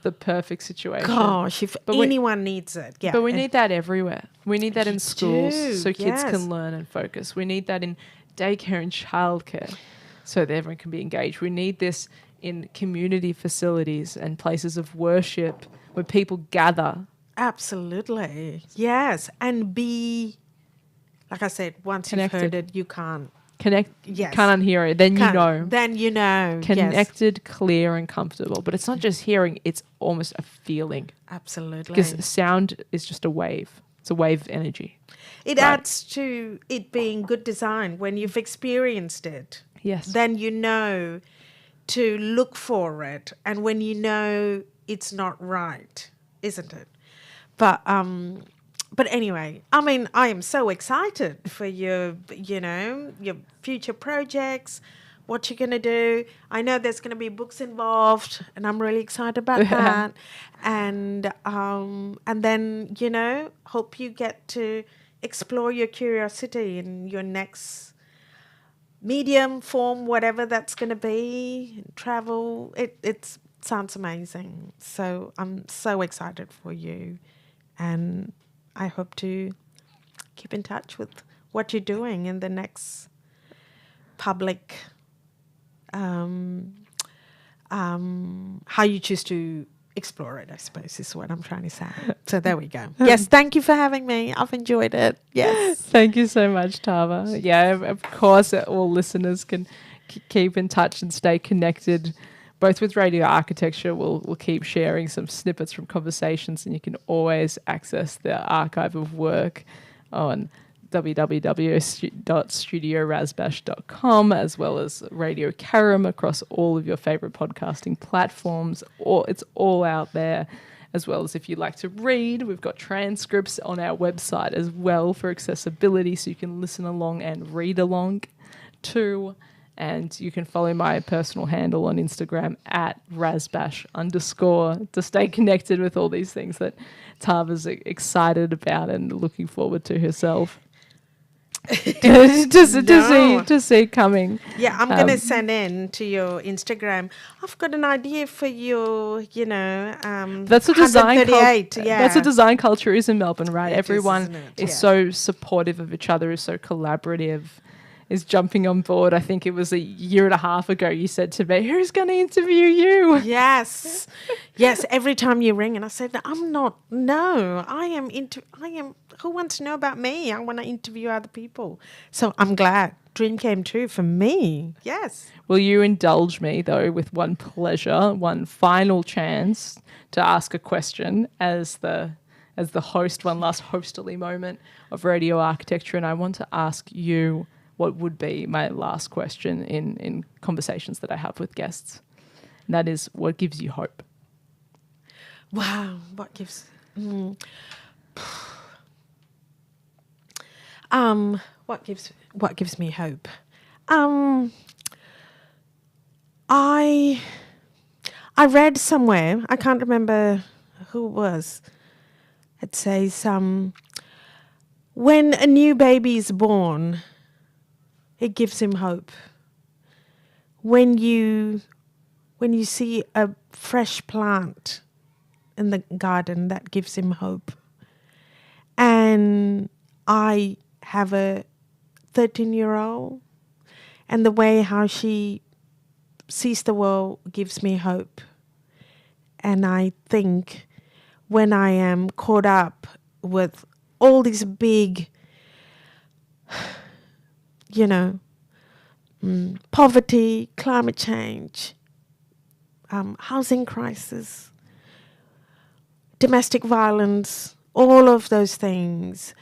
the perfect situation. Gosh, if anyone needs it. Yeah. But we need that everywhere. We need that in schools so kids yes. can learn and focus. We need that in daycare and childcare so that everyone can be engaged. We need this in community facilities and places of worship where people gather. Absolutely. Yes. And be, like I said, once Connected. You've heard it, you can't. Yes. Can't unhear it. Then you know. Then you know. Connected, yes. clear and comfortable. But it's not just hearing, it's almost a feeling. Absolutely. Because sound is just a wave. It's a wave of energy. It adds to it being good design when you've experienced it. Yes. Then you know to look for it. And when you know it's not right, isn't it? But anyway, I mean, I am so excited for your future projects, what you're going to do. I know there's going to be books involved, and I'm really excited about that. And then, hope you get to explore your curiosity in your next medium, form, whatever that's going to be, travel. It sounds amazing. So I'm so excited for you. And I hope to keep in touch with what you're doing in the next public, how you choose to explore it, I suppose, is what I'm trying to say. So there we go. Yes, thank you for having me. I've enjoyed it. Yes. Thank you so much, Tava. Yeah, of course, all listeners can keep in touch and stay connected, both with Radio Architecture. We'll keep sharing some snippets from conversations, and you can always access the archive of work on www.studiorazbash.com, as well as Radio Karam across all of your favorite podcasting platforms. It's all out there. As well as if you like to read, we've got transcripts on our website as well for accessibility, so you can listen along and read along too. And you can follow my personal handle on Instagram at @razbash_ to stay connected with all these things that Tava's excited about and looking forward to herself. to see coming. Yeah, I'm going to send in to your Instagram. I've got an idea for your, that's a design That's a design culture is in Melbourne, right? Everyone is so supportive of each other, is so collaborative, is jumping on board. I think it was a year and a half ago you said to me, who's going to interview you? Yes. Yes, every time you ring, and I said, I am who wants to know about me? I want to interview other people. So I'm glad. Dream came true for me. Yes. Will you indulge me, though, with one final chance to ask a question as the host, one last hostily moment of Radio Architecture, and I want to ask you what would be my last question in conversations that I have with guests. And that is, what gives you hope? Wow, what gives me hope? I read somewhere, I can't remember who it was. It says when a new baby is born, it gives him hope. When you see a fresh plant in the garden, that gives him hope. And I have a 13-year-old, and the way how she sees the world gives me hope. And I think when I am caught up with all these big, poverty, climate change, housing crisis, domestic violence, all of those things,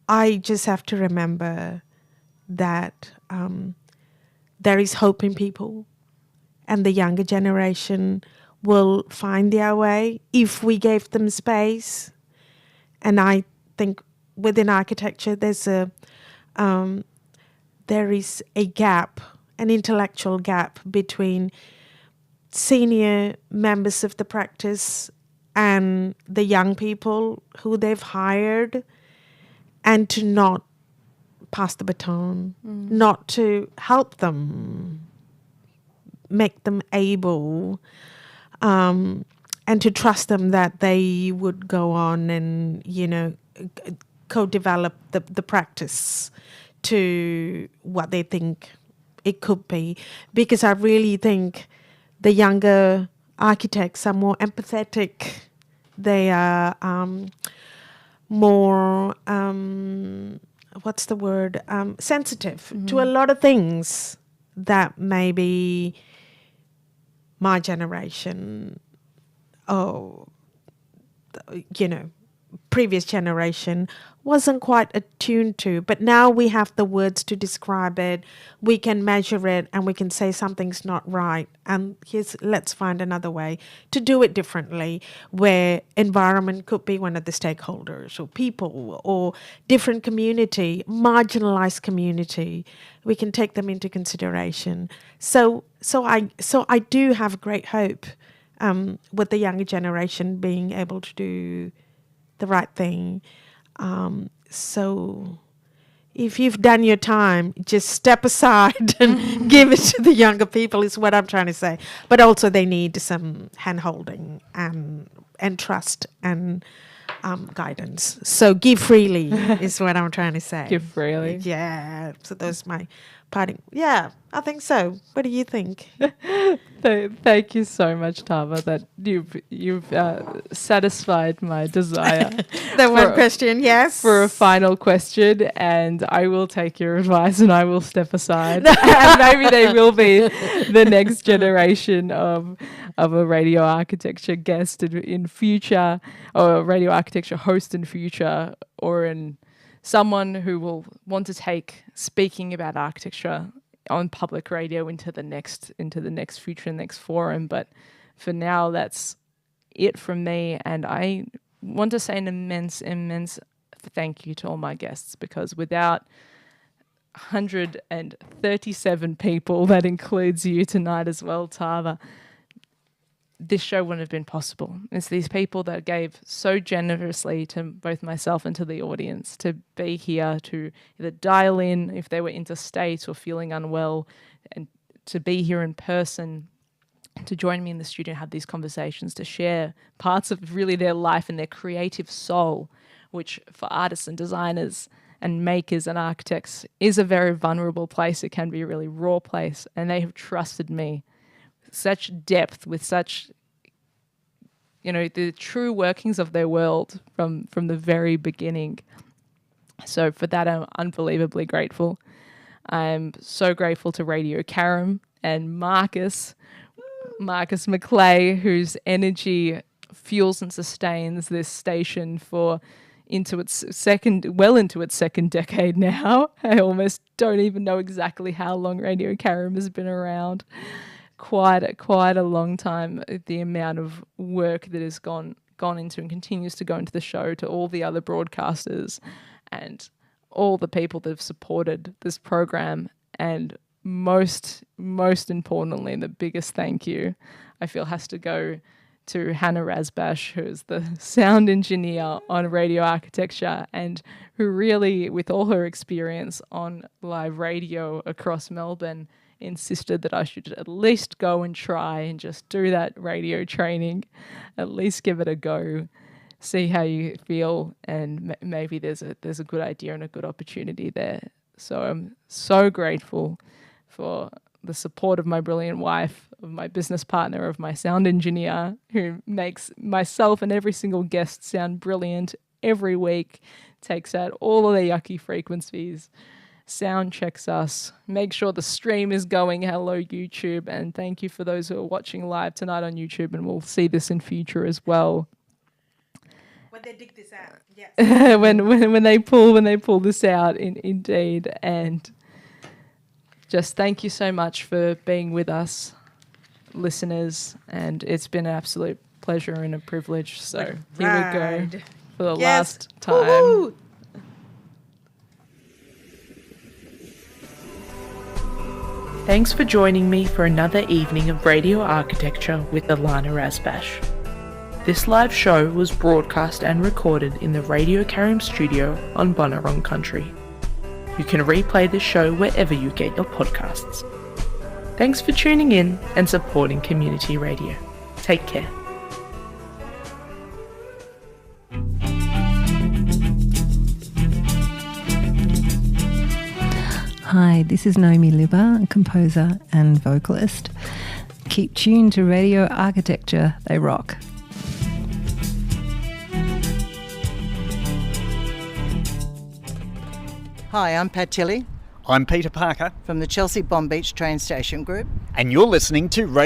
I just have to remember that there is hope in people, and the younger generation will find their way if we gave them space. And I think within architecture there is a gap, an intellectual gap between senior members of the practice and the young people who they've hired, and to not pass the baton, not to help them, make them able, and to trust them that they would go on and, co-develop the practice to what they think it could be. Because I really think the younger architects are more empathetic. They are more, sensitive to a lot of things that maybe my generation, previous generation wasn't quite attuned to. But now we have the words to describe it, we can measure it, and we can say something's not right, and let's find another way to do it differently, where environment could be one of the stakeholders, or people, or different community, marginalized community. We can take them into consideration. So I do have great hope with the younger generation being able to do the right thing. So if you've done your time, just step aside and give it to the younger people, is what I'm trying to say. But also they need some hand-holding and trust and guidance. So give freely is what I'm trying to say. Give freely. Yeah. So those my parting. Yeah, I think so. What do you think? Thank you so much, Tava, that you've satisfied my desire. The one question, yes. For a final question, and I will take your advice and I will step aside. And maybe they will be the next generation of a radio architecture guest in future, or a radio architecture host in future, or in someone who will want to take speaking about architecture on public radio into the next future, next forum. But for now, that's it from me, and I want to say an immense thank you to all my guests, because without 137 people, that includes you tonight as well, Tava, this show wouldn't have been possible. It's these people that gave so generously to both myself and to the audience to be here, to either dial in if they were interstate or feeling unwell, and to be here in person, to join me in the studio and have these conversations, to share parts of really their life and their creative soul, which for artists and designers and makers and architects is a very vulnerable place. It can be a really raw place, and they have trusted me such depth, with such, the true workings of their world from the very beginning. So for that, I'm unbelievably grateful. I'm so grateful to Radio Karam and Marcus McClay, whose energy fuels and sustains this station into its second decade now. I almost don't even know exactly how long Radio Karam has been around. Quite a long time. The amount of work that has gone into and continues to go into the show, to all the other broadcasters and all the people that have supported this program, and most importantly, the biggest thank you I feel has to go to Ilana Razbash, who is the sound engineer on radio architecture, and who really, with all her experience on live radio across Melbourne, insisted that I should at least go and try and just do that radio training, at least give it a go, see how you feel, and maybe there's a good idea and a good opportunity there. So I'm so grateful for the support of my brilliant wife, of my business partner, of my sound engineer, who makes myself and every single guest sound brilliant every week, takes out all of the yucky frequencies, sound checks us, make sure the stream is going. Hello, YouTube, and thank you for those who are watching live tonight on YouTube, and we'll see this in future as well. When they dig this out, yes. when they pull this out, indeed. And just thank you so much for being with us, listeners, and it's been an absolute pleasure and a privilege. So here we go for the last time. Woo-hoo! Thanks for joining me for another evening of Radio Architecture with Ilana Razbash. This live show was broadcast and recorded in the Radio Karam studio on Bunurong country. You can replay the show wherever you get your podcasts. Thanks for tuning in and supporting community radio. Take care. Hi, this is Naomi Libba, composer and vocalist. Keep tuned to Radio Architecture, they rock. Hi, I'm Pat Tilley I'm Peter Parker, from the Chelsea Bomb Beach train station group. and you're listening to Radio